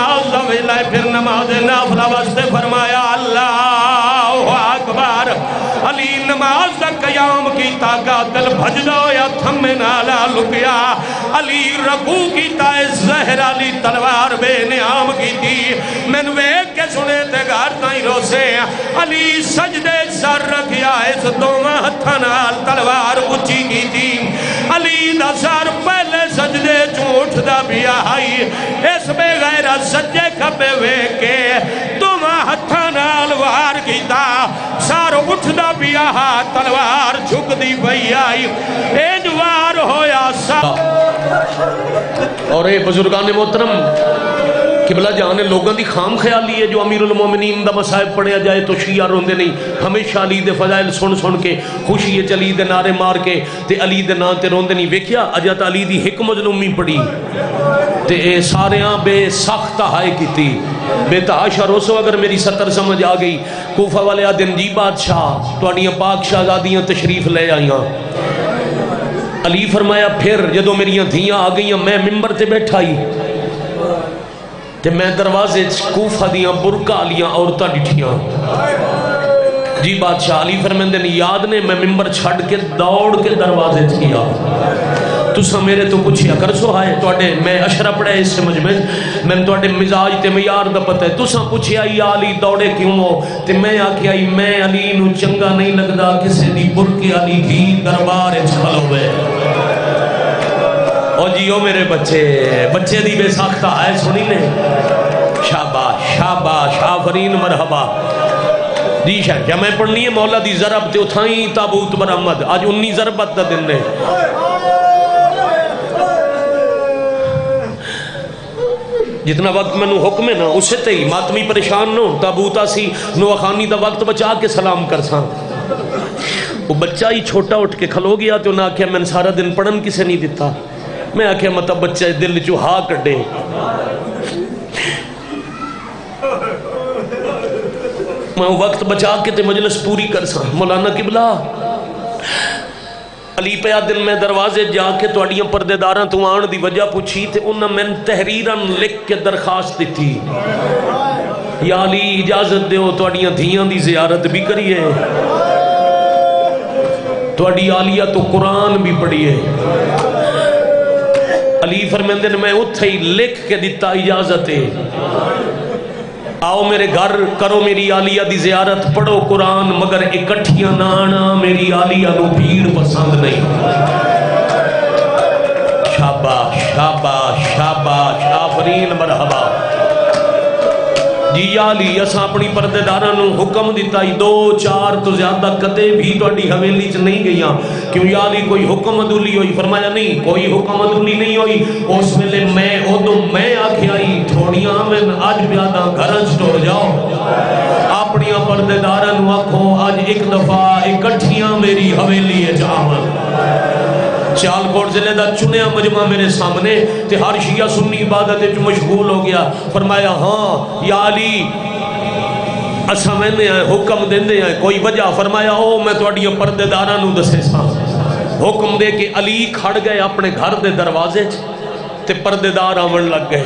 نماز دا ویلا ہے پھر نماز نافلہ واسطے فرمایا اللہ اکبر علی نماز دا قیام کیتا قاتل بھجدا ہویا تھمے نالا لکیا علی رکوع کیتا ہے زہر علی تلوار بے نیام کیتی میں ویکھ کے سنے تے گھر تائیں روسے علی سجدے سر رکھیا اس دوواں ہتھاں نال تلوار اونچی کیتی علی دا سر پہلے سجدے چوں اٹھدا پیا آئی اس بے غیرت سجے کھبے ویکھ کے دوواں ہتھاں نال وار کیتا سر اٹھدا پیا تلوار جھکدی پئی آئی انج وار ہویا سر اور اے بزرگان محترم قبلہ جہاں لوگوں دی خام خیالی ہے جو امیر المومنین دا مصائب پڑھیا جائے تو شیعہ روندے نہیں ہمیشہ علی دے فضائل سن کے خوشی ہے علی دے نعرے مار کے تے علی دے نام تے روندے نہیں ویکھیا اجات علی دی ایک مظلومی پڑھی تے اے ساریاں بے سخت ہائے کیتی بے تحاشا روسو اگر میری سطر سمجھ آ گئی کوفہ والے آدن جی بادشاہ توڑیاں پاک شہزادیاں تشریف لے آئیاں علی فرمایا پھر جدو میریاں دھیاں آ گئیاں میں ممبر تے بیٹھا ہی تے میں دروازے کوفہ دیاں برکا لیاں عورتاں ڈٹھیاں جی بادشاہ علی فرمیندے نے یاد نے میں ممبر چھڑ کے دوڑ کے دروازے کیا تُسا میرے تو پوچھیا کر سو آئے توڑے میں اشرا پڑھے اس سے مجمع میں توڑے مزاج تے میار دا پتہ ہے تُسا پوچھیا یا علی دوڑے کیوں ہو تے میں آکھیا میں علی نو چنگا نہیں لگدا کسے دی برکے علی دی دربار چھل ہوئے او جیو میرے بچے دی بے ساختہ آئے سنی لے شاباش شاباش آفرین مرحبا جی شاہ جمع پڑھنی ہے مولا دی ضرب تے اتھائیں تابوت برآمد آج 19 ضربت دا دن نے جتنا وقت میں نو حکم ہے نا اسے تے ہی ماتمی پریشان نو تابوتا سی نو خانی دا وقت بچا کے سلام کر ساں وہ بچہ ہی چھوٹا اٹھ کے کھلو گیا تو نہ آکھیا میں سارا دن پڑھن کسے نہیں دیتا میں آکھیا مطلب بچہ دل جو ہا کڈے میں وقت بچا کے تے مجلس پوری کر ساں مولانا قبلہ علی پہ دن میں دروازے جا کے توڑیاں پردے داراں تو آن دی وجہ پوچھی تے انہاں میں تحریراں لکھ کے درخواست دی تھی یا علی اجازت دیو توڑیاں دھیاں دی زیارت بھی کریے توڑی عالیہ تو قرآن بھی پڑھیے علی فرمیندے نے میں اتھے ہی لکھ کے دیتا اجازت ہے آؤ میرے گھر کرو میری عالیہ دی زیارت پڑھو قرآن مگر اکٹھیاں نہ آنا میری عالیہ نو بھیڑ پسند نہیں شاباش شاباش شاباش آفرین مرحبا جی علی اساں اپنی پردے دارانوں حکم دیتا ہی 2-4 تو زیادہ کدے بھی توڑی حویلی چ نہیں گئیاں کیوں یا علی کوئی حکم عدولی ہوئی فرمایا نہیں کوئی حکم عدولی نہیں ہوئی اس ویلے میں ادو میں آکھیا ہی تھوڑیاں میں آج بیادہ گھرنچ ٹور جاؤ اپنی پردے دارانوں آکھو آج ایک دفعہ اکٹھیاں میری حویلی جامن سیالکوٹ ضلع دا چنیا مجمع میرے سامنے تے ہر شیعہ سنی عبادت جو مشغول ہو گیا فرمایا ہاں یا علی اسا میں نے حکم دیندے ہیں کوئی وجہ فرمایا او میں توڑیاں پردے دارانوں دسے ساں حکم دے کہ علی کھڑ گئے اپنے گھر دے دروازے تے پردے دار آمن لگ گئے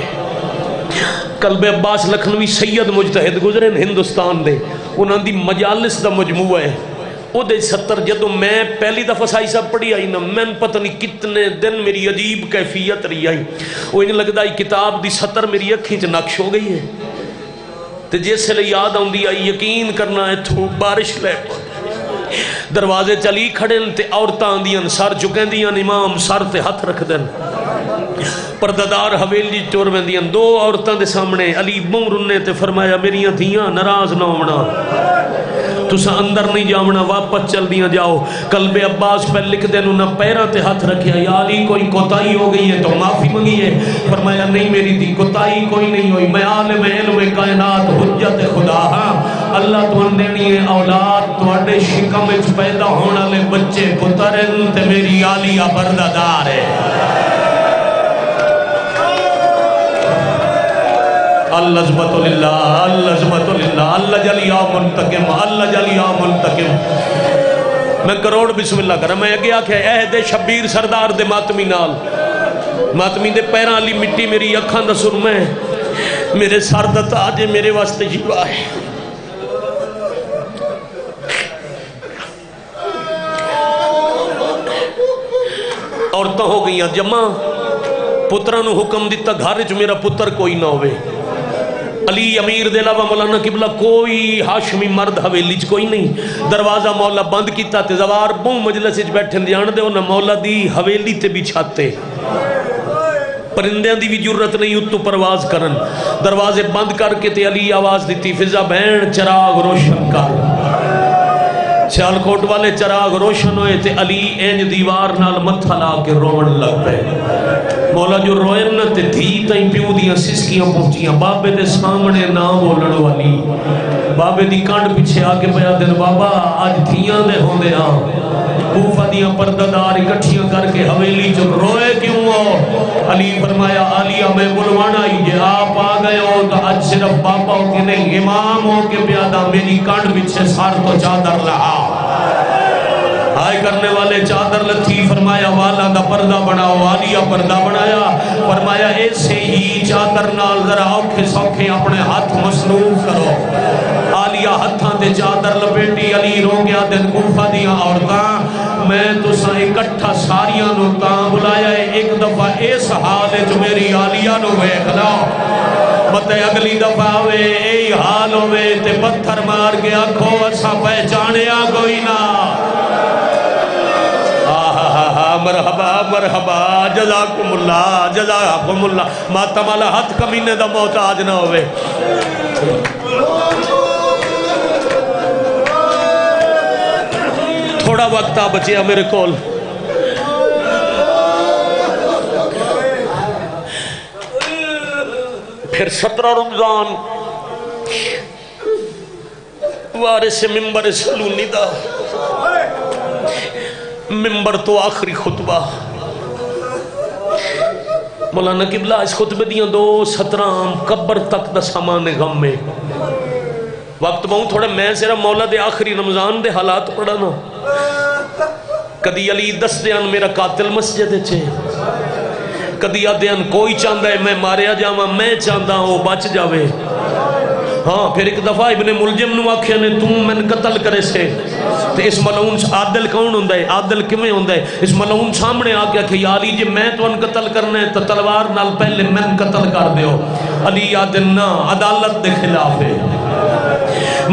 قلب عباس لکھنوی سید مجتہد گزرے ہندوستان دے انہاں دی مجالس دا مجموعہ ہے او دے 70 جدو میں پہلی دفعہ سائی صاحب پڑھی آئی نا میں پتہ نہیں کتنے دن میری عجیب کیفیت رہی آئی وہ انہیں لگتا ہے کتاب دی 70 میری اکھیں چ نقش ہو گئی ہے تے جس سے یاد آن دی آئی یقین کرنا ہے تو بارش لے دروازے چلی کھڑن تے عورتاں دیاں سر چکیں دیاں امام سر تے ہاتھ رکھ دن پرددار حویلی چور میں دیاں 2 عورتاں دے سامنے علی بوں رنے تے فرمایا میریاں دھیاں ناراض نہ ہونا تسا اندر نہیں جاؤنا واپس چل دیا جاؤ قلب عباس پہ لکھ دے نہ پیرہ تے ہاتھ رکھیا یا علی کوئی کوتاہی ہو گئی ہے تو معافی منگی ہے فرمایا نہیں میری دی کوتاہی کوئی نہیں ہوئی میں عالم علم کائنات حجت خدا ہاں اللہ تو اندینی ہے اولاد تو اڈے شکم اچ پیدا ہونا لے بچے پترن تے میری عالیہ بردادار ہے اللہزمت للہ اللہزمت للہ اللہ جلیا منتقم اللہ جلیا منتقم میں کروڑ بسم اللہ کرا میں اگے آکھے عہد شبیر سردار دے ماتمی نال ماتمی دے پیران علی مٹی میری اکھاں دا سرمے میرے سر دا تاج ہے، میرے واسطے شفا ہے۔ عورتاں ہو گئیاں جمع، پترہ نو حکم دیتا گھر وچ میرا پتر کوئی نہ ہوئے۔ علی امیر دے علاوہ مولانا قبلہ کوئی ہاشمی مرد حویلی چ کوئی نہیں۔ دروازہ مولا بند کیتا تے زوار بہوں مجلس وچ بیٹھے جان دے انہاں مولا دی حویلی تے بچھاتے، پرندیاں دی بھی جرت نہیں اتو پرواز کرن۔ دروازے بند کر کے تے علی آواز دیتی فضا بہن چراغ روشن کر۔ سیالکوٹ والے چراغ روشن ہوئے تے علی اینج دیوار نال متھا لا کے روڑ لگ پے۔ مولا جو روئن تے دھی تائیں پیو دیاں سسکیاں پہنچیاں، بابے دے سامنے نہ بولن والی، بابے دی کانڈ پیچھے آکے پیا دن بابا آج دھیاں دے ہوں دے ہاں۔ کوفہ دیاں پرددار اکٹھیاں کر کے حویلی جو روئے کیوں ہو؟ علی فرمایا آلیہ میں بلوانا ہی جے آپ آ گئے ہو تو آج صرف باپا ہو کے نہیں امام ہو کے پیادا میری کانڈ پیچھے سار تو چادر لہا۔ آئے کرنے والے چادر لتھی، فرمایا والا دا پردہ بناؤ، آلیہ پردہ بنایا، فرمایا ایسے ہی چادر نال ذرا اوکھے سوکھے اپنے ہاتھ مصنوع کرو۔ آلیہ ہتھاں تے چادر لپیٹی، علی رو گیا دن کوفہ دیاں عورتاں میں تو سا اکٹھا ساریاں نو تاں بلایا ہے، ایک دفعہ اس حال جو میری آلیہ نو ویکھ لاؤ، متے اگلی دفعہ ہوئے اے حال ہوئے تے پتھر مار کے آکھو اسا پہچانیا کوئی نہ۔ مرحبا مرحبا جزاکم اللہ جزاکم اللہ، ماتم والا ہاتھ کمینے دا محتاج نہ ہوئے۔ تھوڑا وقت آ بچیا میرے کول، پھر 17 رمضان وارث ممبر سلونی دا ممبر تو آخری خطبہ۔ مولانا قبلہ اس خطبے دیاں 2:17 قبر تک دا سامان غم میں وقت بہوں تھوڑے میں صرف مولا دے آخری رمضان دے حالات پڑھانا۔ کدی علی دس دیان میرا قاتل مسجد چھے، کدی آدھیان کوئی چاندہ ہے میں ماریا جاواں، میں چاندہ ہوں بچ جاوے۔ ہاں پھر ایک دفعہ ابن ملجم نو آکھیا نے تم من قتل کرے سے، تو اس ملعون عادل کون ہوندہ ہے، عادل کمیں ہوندہ ہے؟ اس ملعون سامنے آکھیا کہ یا علی جی میں تو ان قتل کرنے تو تلوار نال پہلے من قتل کر دیو۔ علی عادل نہ، عدالت دے خلاف ہے،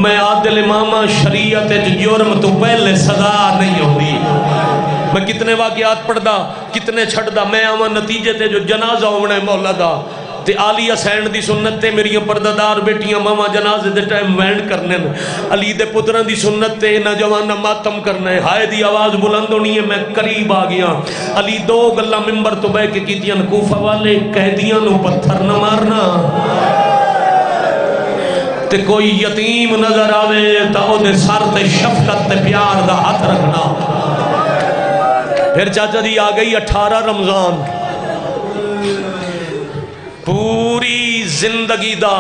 میں عادل امامہ شریعت جرم تو پہلے سزا نہیں ہوندی۔ میں کتنے واقعات پڑھدا کتنے چھڑدا، میں آواں نتیجے تے جو جنازہ ہونا ہے مولا دا تے آلیہ سین دی سنت تے میری پرددار بیٹیاں ماما جنازے دے ٹائم وینڈ کرنے، علی دے پتران دی سنت تے نوجوانہ ماتم کرنا ہے، ہائے دی آواز بلند ہونی ہے، میں قریب آ گیا۔ علی 2 گلہ ممبر تو بے کے کیتیاں کوفہ والے قیدیاں نو پتھر نہ مارنا، تے کوئی یتیم نظر آوے تا او دے سر تے شفقت تے پیار دا ہاتھ رکھنا۔ پھر چاچا دی آ گئی 18 رمضان، پوری زندگی دا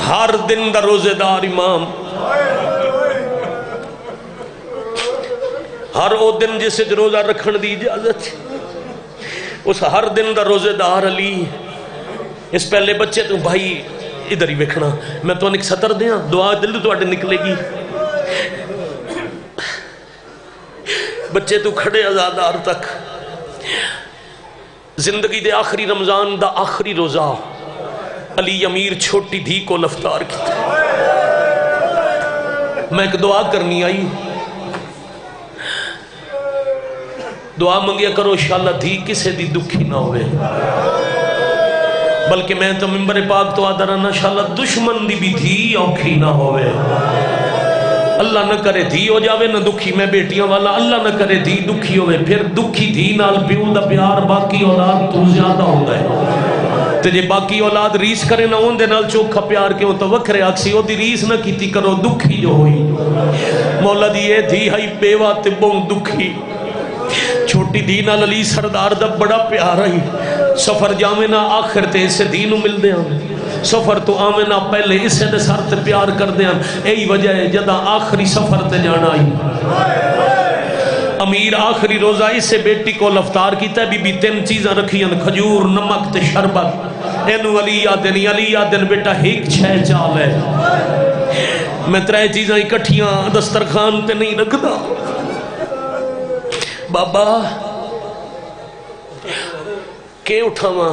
ہر دن دا روزے دار امام، ہر او دن جسے روزہ رکھن دی اجازت، اس ہر دن دا روزے دار علی۔ اس پہلے بچے تو بھائی ادھر ہی ویکھنا، میں تو ایک سطر دیاں دعا دل تو اٹھے نکلے گی۔ بچے تو کھڑے ازادار تک، زندگی دے آخری رمضان دا آخری روزہ علی امیر چھوٹی دھی کو لفتار کی، میں ایک دعا کرنی آئی، دعا منگیا کرو انشاءاللہ دھی کسے دی دکھی نہ ہوئے، بلکہ میں تو ممبر پاک تو آدھا رہا انشاءاللہ دشمن دی بھی دھی اوکھی نہ ہوئے، اللہ نہ کرے دھی ہو جاوے نہ دکھی، میں بیٹیاں والا اللہ نہ کرے دھی دکھی ہوئے، پھر دکھی دھی نال پیو دا پیار باقی اولاد تو زیادہ ہوتا ہے، تے جے باقی اولاد ریس کرے نہ ہون دے نال چوکھا پیار کیوں تو وکھرے آکسی ہو دی ریس نہ کیتی کرو دکھی جو ہوئی۔ مولا دی اے دھی ہائی بیوہ تے بہن دکھی، چھوٹی دھی نال علی سردار دا بڑا پیار آئی، سفر جاوے نہ آخر تے اسے دھی نو مل دے ہم، سفر تو آمیں نہ پہلے اسے دے سر تے پیار کر دے ہم، یہی وجہ ہے جدہ آخری سفر تے جانا آئی امیر آخری روزہ اس سے بیٹی کو افطار کیتا ہے، بی بی 3 چیزاں رکھیاں، کھجور، نمک تے شربت. اینو علی آدن بیٹا ایک چھے چال ہے، میں 3 چیزاں اکٹھیاں دسترخوان تے نہیں رکھدا. بابا کہ اٹھاواں؟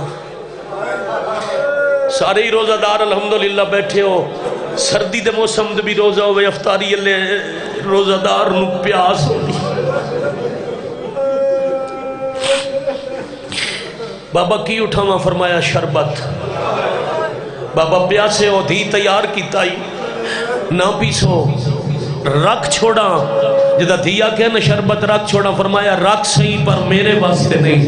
سارے ہی روزہ دار الحمدللہ بیٹھے ہو، سردی دے موسم دے بھی روزہ ہوئے، افطاری اللہ روزہ دار نو پیاس ہوتی. بابا کی اٹھاواں؟ فرمایا شربت. بابا پیاسے ہو، دھی تیار کیتا ہی نہ پیسو، رکھ چھوڑا. جدہ دھیا کہ نا شربت رکھ چھوڑا، فرمایا رکھ صحیح پر میرے واسطے نہیں.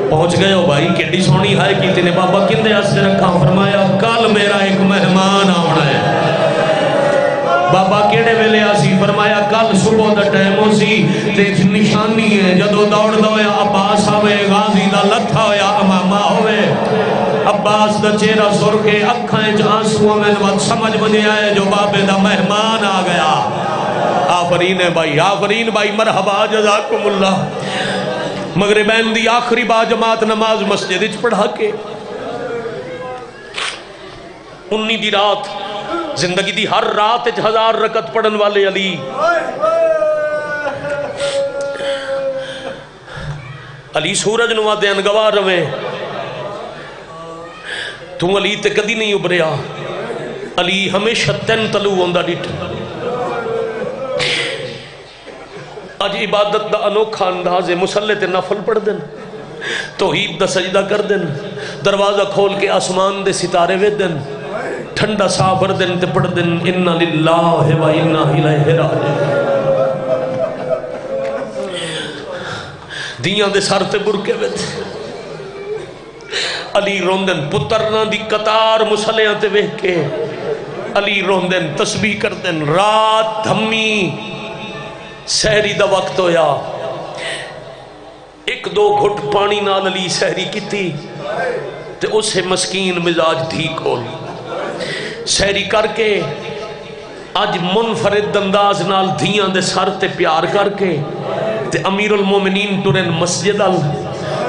پہنچ گئے ہو بھائی، کیڈی سونی ہائے کی تینے. بابا کندے واسطے رکھا؟ فرمایا کل میرا ایک مہمان آنا ہے. بابا کیڑے ویلے آسی؟ فرمایا کل صبح دا ٹائم ہو سی تے نشانی ہے جدو دوڑ دویا عباس آوے، غازی دا لتھا ہویا امامہ ہوئے. عباس دا چہرہ سرخے، اکھائیں آنسو میں وقت سمجھ بنے آئے جو بابے دا مہمان آ گیا. آفرین بھائی مرحبا جزاکم اللہ. مغربین دی آخری با جماعت نماز مسجد اچ پڑھا کے 19 دی رات، زندگی دی ہر رات 1000 رکعت پڑھن والے علی. علی سورج نو دین گواہ روے، تو علی تے کدی نہیں ابھریا. علی ہمیشہ 3 تلو ہوندا ڈٹ. اج عبادت دا انوکھا انداز ہے، مصلی تے نفل پڑھ دن، توحید دا سجدہ کر دن، دروازہ کھول کے آسمان دے ستارے وے دن، ٹھنڈا سا بھر دن تے پڑھ دن انا للہ و انا الیہ راجعون. دیاں دے سر تے برکے وے علی روندن، پترنا دی قطار مصلیاں تے ویکھ کے علی روندن، تسبیح کردن. رات دھمی سحری دا وقت ہویا، 1-2 گھٹ پانی نال علی سحری کیتی تے اسے مسکین مزاج ٹھیک ہو. سحری کر کے اج منفرد انداز نال دھیاں دے سر تے پیار کر کے تے امیر المومنین ٹرن مسجد ال.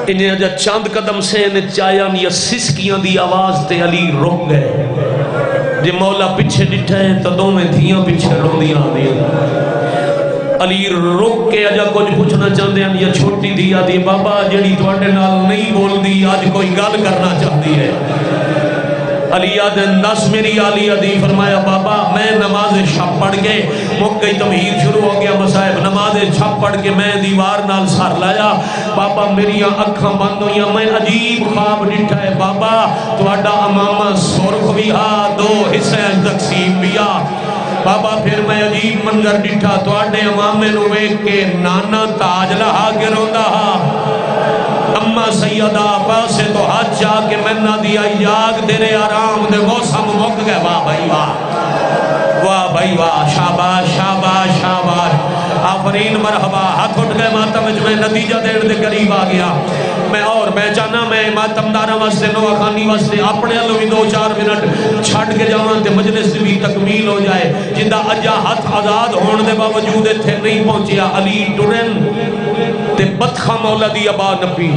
انہیں اجا چاند قدم سے انہیں چایاں یا سسکیاں دی آواز تے علی رک گئے. جے مولا پچھے ڈٹھے تو دو میں دھیاں پچھے رو دیاں دیا. علی رک کے اجا کچھ پوچھنا چاہتے ہیں یا چھوٹی دیا دی بابا جڑی توڑے نال نہیں بول دی آج کوئی گل کرنا چاہتی ہے. علی آدن 10 میری علی دی. فرمایا بابا میں نماز شب پڑھ کے مک گئی، تمہید شروع ہو گیا مصائب. نماز شب پڑھ کے میں دیوار نال سر لایا. بابا میری اکھاں بند ہوئیاں، میں عجیب خواب ڈٹھا ہے. بابا تواڈا امامہ سرخ بھی ہا، 2 حصے تقسیم بھی ہا. بابا پھر میں عجیب منظر ڈٹھا، تواڈے امامے نو ویکھ کے نانا تاج لہا کے روندا ہا. اما سیدہ پاسے تو ہاتھ جا کے منہ دیا یاگ تیرے آرام دے موسم مک گئے. واہ بھائی واہ، واہ بھائی واہ، شاباش شاباش شاباش، آفرین مرحبا. ہاتھ اٹھ گئے ماتم میں نتیجہ دیر دے قریب آ گیا. میں چاہنا میں ماتم دارہ واسطے نوہ خانی واسطے اپنے اللہ بھی 2-4 منٹ چھڑ کے جاؤں تے مجلس بھی تکمیل ہو جائے. جندہ اجا ہاتھ آزاد ہونے دے باوجود تھے نہیں پہنچیا. علی ٹرن تے بدخہ مولا دی ابا نبی،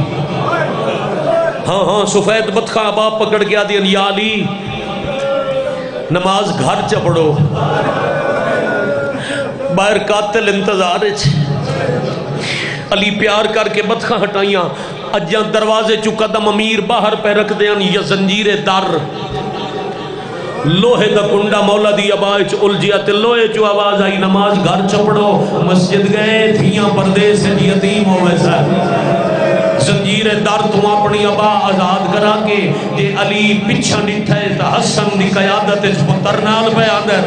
ہاں سفید بدخہ ابا پکڑ گیا دی یا علی نماز گھر چپڑو، باہر قاتل انتظار ہے. علی پیار کر کے بدخہ ہٹائیاں. اجاں دروازے چو قدم امیر باہر پہ رکھ دیاں یا زنجیر در لوہے دا کنڈا مولا دی ابائچ الجیا تے لوہے چو آواز آئی نماز گھر چپڑو. مسجد گئے تھیاں پردیس سے یتیم ہو ویسا زنجیر در تو اپنی ابا آزاد کرا کے جے علی پچھا ڈٹھے تا حسن دی قیادت اس پتر نال پہ آدر.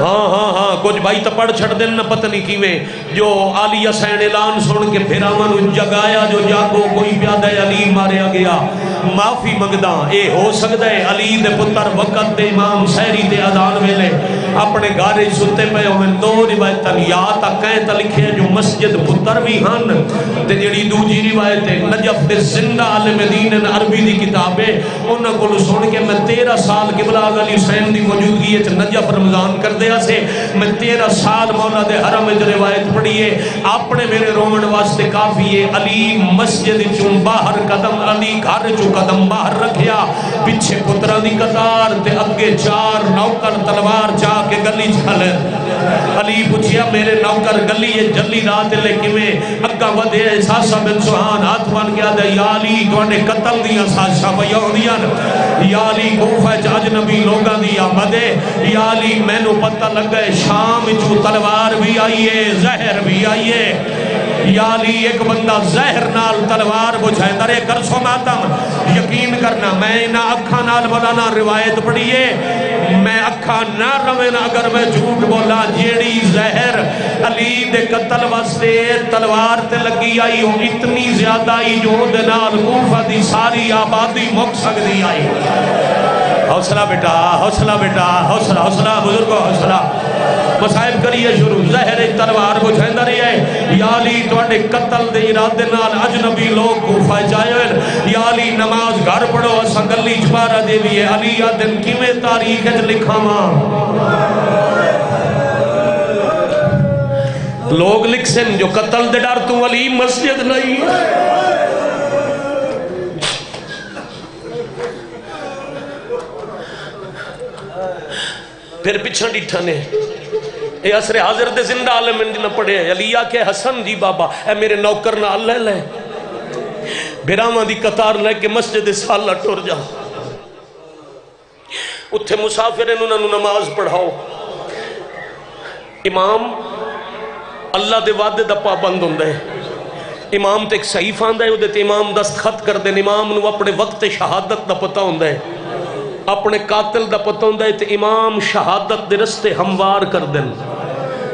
ہاں کچھ بھائی تا پڑھ چھڑ دن نہ پتہ نہیں کیویں جو علی حسین اعلان سن کے پھر آمن جگایا جو جاگو کوئی پیادہ علی ماریا گیا. معافی منگدا اے ہو سکتا ہے علی دے پتر وقت دے امام سحری دے اذان ویلے اپنے گھر ستے پے ہوئے دو روایت یا تک لکھے جو مسجد پتر بھی ہن تے جڑی دوجی روایت نجف دے زندہ عالم دین عربی دی کتاب ہے انہاں کو سن کے میں 13 سال قبلہ علی حسین دی موجودگی وچ نجف رمضان کر دیا سے میں 13 سال مولا دے حرم وچ روایت پڑھی ہے اپنے میرے رومن واسطے کافی ہے علی مسجد چوں باہر قدم علی گھر چوں قدم باہر رکھیا پیچھے پتراں دی قطار تے اگے 4 نوکر تلوار چا کے گلی چلے علی پوچھیا میرے نوکر گلی جلی رات لے کیویں اگا ودے ساسا بن سبحان ہاتھ بن گیا دے یا علی تواڈے قتل دیاں سازشاں پئی ہوندیاں یا علی کوفہ وچ اجنبی لوگاں دی آمد ہے یا علی مینوں پتہ لگا ہے شام وچوں تلوار بھی آئی ہے زہر بھی آئی ہے یا علی ایک بندہ زہر نال تلوار بجھائے رے کر سو ماتم یقین کرنا میں نہ اکھاں نال مولانا روایت پڑھیے میں اکھاں نہ رویں اگر میں جھوٹ بولا جیڑی زہر علی دے قتل واسطے تلوار تے لگی آئی ہو اتنی زیادہ آئی جو دے نال کوفہ دی ساری آبادی مک سکتی آئی حوصلہ بیٹا حوصلہ بیٹا حوصلہ حوصلہ بزرگو حوصلہ مصائب کریے شروع زہر تلوار بجھائیں رہی ہے یا علی تواڈے قتل دے ارادے نال اجنبی لوگ کوفہ جائے ہوئے یا علی نماز گھر پڑھو اساں گلی چپارا دے بھی ہے علی یا دن کیویں تاریخ وچ لکھاواں لوگ لکھ سن جو قتل دے ڈر تو علی مسجد نہیں پھر پچھا ڈیٹھا نے اے عصر حاضر دے زندہ عالم انجنہ پڑھے علیہ کے حسن جی بابا اے میرے نوکر نہ اللہ لے بیراما دی قطار لے کے مسجد سالہ ٹور جا اتھے مسافر انہوں نے نماز پڑھاؤ امام اللہ دے وعدے دا پابند ہوندہ ہے امام تے ایک صحیفہ آندہ ہے وہ دیتے امام دست خط کر دیں امام نو اپنے وقت شہادت دا پتہ ہوندہ ہے اپنے قاتل دا پتہ ہوندہ ہے تے امام شہادت دے رستے ہموار کر دیں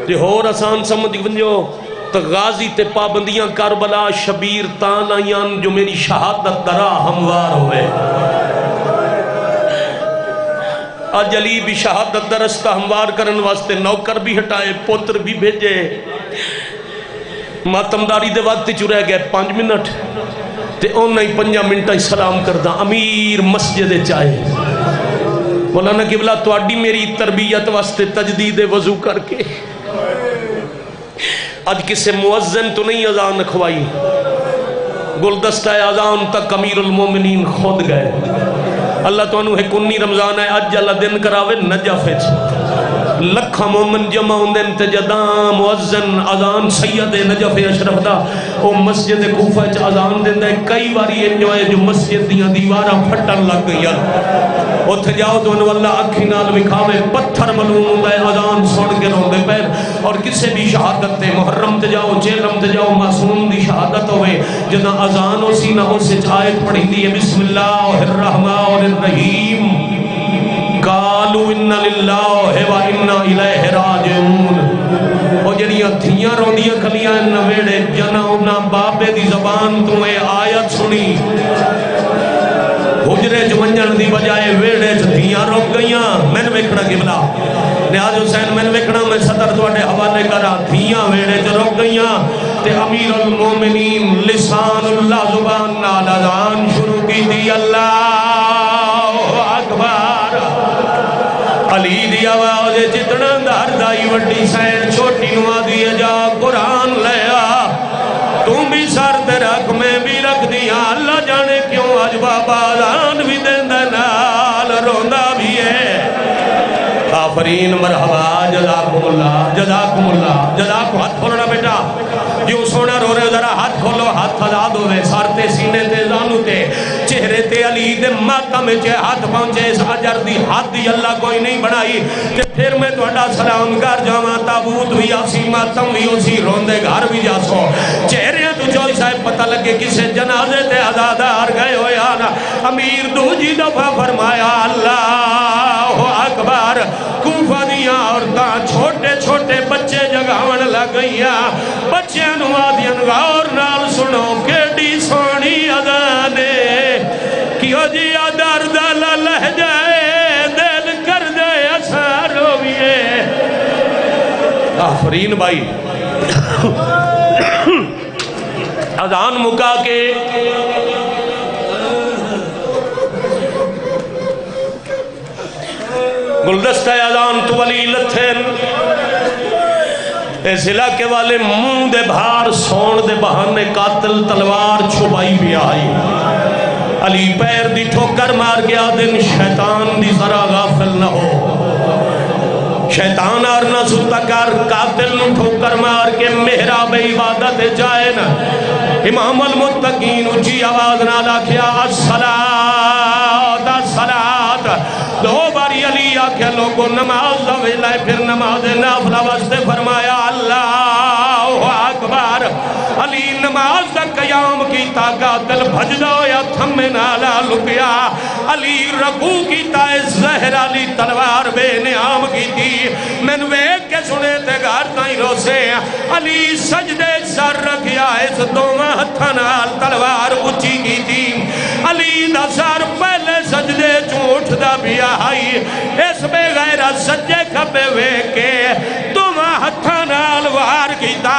تے ہور آسان سمجھ ونجو تو غازی تے پابندیاں کربلا شبیر تانائیان جو میری شہادت درا ہموار ہوئے آج علی بھی شہادت درستہ ہموار کرن واسطے نوکر بھی ہٹائے پوتر بھی بھیجے ماتمداری دے وقت چورے گئے 5 منٹ تے اون نہیں 5 منٹ سلام کردہ امیر مسجد چاہے مولانا قبلہ تو اڈی میری تربیت واسطے تجدید وضو کر کے آج کسے مؤذن تو نہیں اذان کھوائی گلدستہ اذان تک امیر المومنین خود گئے اللہ تو انہوں ہے کنی رمضان ہے اج اللہ دن کراوے نجف لکھا مومن جمع ہوندن تے جداں مؤذن اذان سید نجف اشرف دا او مسجد کوفہ چ اذان دیندا ہے کئی واری انجو ہے جو مسجد دیاں دیواراں پھٹن لگ گئیاں اوتھے جاؤ تو انہوں اللہ اکھی نال وکھاوے پتھر ملون ہوندا ہے اذان سن کے روندے پیر اور کسے بھی شہادت تے محرم تے جاؤ چہرم تے جاؤ معصوم دی شہادت ہوئے جداں اذان ہو سی نہ اسے آیت پڑھی دی ہے بسم اللہ الرحمن الرحیم قالوا ان للہ و انا الیہ راجعون او جڑیاں تھیاں روندیاں کھلیاں نویڑے جنا انہاں بابے دی زبان تو اے آیت سنی حجرے جمنجن دی بجائے ویڑے تھیاں روک گئیاں میں نے ویکھنا قبلہ نیاز حسین میں نے ویکھنا میں صدر تواڈے حوالے کرا تھیاں ویڑے چ روک گئیاں تے امیر المومنین لسان اللہ زبان نال اذان شروع کی دی اللہ اکبر علی دی آواز جتنا دار دائی وڈی سین چھوٹی نوا دی جا قرآن لیا تم بھی سر تے رکھ میں بھی رکھ دیا اللہ جانے کیوں آج بابا آزان بھی دین نال روندہ بھی ہے آفرین مرحبا جزاکم اللہ جزاکم اللہ جزاکم ہاتھ کھولنا بیٹا جو سونا رو رہے ذرا ہاتھ کھولو ہاتھ آزاد ہوئے سارتے سینے تے زانو تے چہرے تے علی دے ماتم چے ہاتھ پہنچے اس عجر دی ہاتھ دی اللہ کوئی نہیں بنائی تے پھر میں تو اڈا سلام کر جاواں تابوت بھی آسی ماتم بھی اسی روندے گھر بھی جاسو چہرے تو چوئی صاحب پتہ لگے کسے جنازے تے آزادار گئے ہوئے آنا امیر دو جی دفعہ فرمایا اللہ اکبر کوفہ دیاں عورتاں چھوٹے چھوٹے بچے جگاون لگ گئیاں بچے نوادیاں غور نال سنو کیڑی سونی اذانے کیوں جی درد لہ جائے دل کر دے اساں رویے آفرین بھائی اذان مکا کے گلدستہ اذان تو علی لتھن اس علاقے والے منہ دے بھار سون دے بہانے قاتل تلوار چھپائی بھی آئی علی پیر دی ٹھوکر مار گیا دن شیطان دی ذرا غافل نہ ہو شیطان آرنا ستا کر قاتل نو ٹھوکر مار کے محراب عبادت جائے نا امام المتقین اچھی آواز نہ لاکھیا الصلاة الصلاة دو باری علی آکھے لوگوں نماز دا ویلہ پھر نماز نافلہ واسطے فرمایا اللہ اکبر علی نماز دا قیام کیتا قاتل بھجدا یا تھمے نالا لکیا علی رکوع کیتا زہر علی تلوار بے نیام کیتی میں ویک کے سنے تے گھر تائیں روسے علی سجدے سر رکھیا اس دوما ہتھنال تلوار اچھی کیتی علی دا سر پہلے سجدے چوٹ دا بھی آئی اس بے غیر سجے کھبے ویکے دوما ہتھنال وار کیتا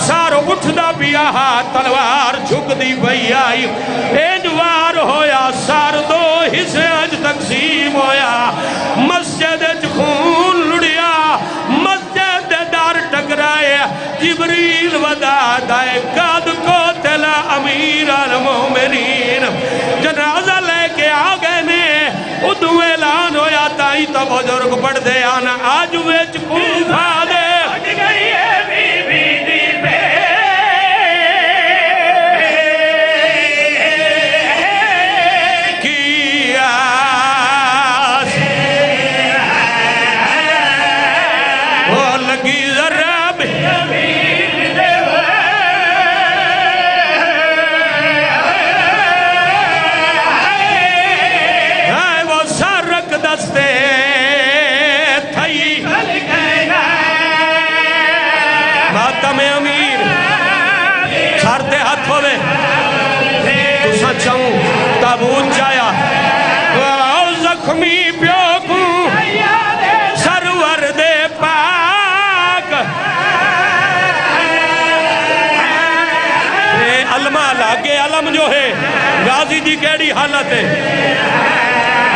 سار اٹھ دا بھی آہا تلوار جھک دی بھئی آئی ایجوار ہویا سار دو حصے اج تقسیم ہویا مسجد خون لڑیا مسجد دار ٹکرائے جبریل ودا دائے قد کو تلا امیر المومنین جنازہ لے کے آگے نے ادھو اعلان ہویا تائی تو بزرگ پڑھ دے آنا آج ویچ کوفہ دے ہٹ گئی ہے بی بی دی بے ماتم امیر سارتے ہاتھ ہوئے تو سچاؤں تابوت جایا زخمی پیوکوں سرور دے پاک علمہ لاگے علم جو ہے غازی دی کیڑی حالت ہے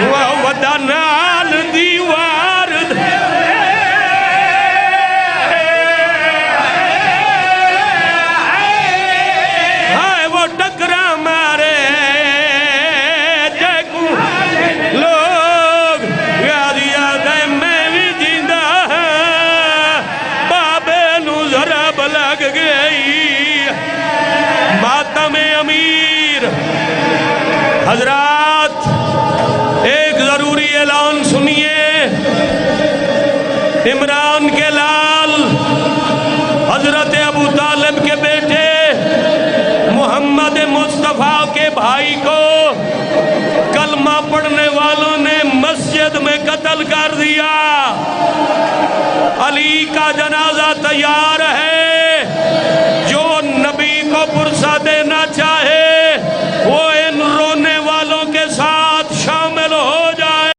وَدَ نال دیوار وہ ٹکرا مارے جیکو لوگ غازی آدھے میں بھی جیندہ بابے نو ضرب لگ گئی ماتم امیر حضرات ایک ضروری اعلان سنیے عمران کے لال حضرت ابو طالب کے بیٹے محمد مصطفیٰ کے بھائی کو کلمہ پڑھنے والوں نے مسجد میں قتل کر دیا علی کا جنازہ تیار ہے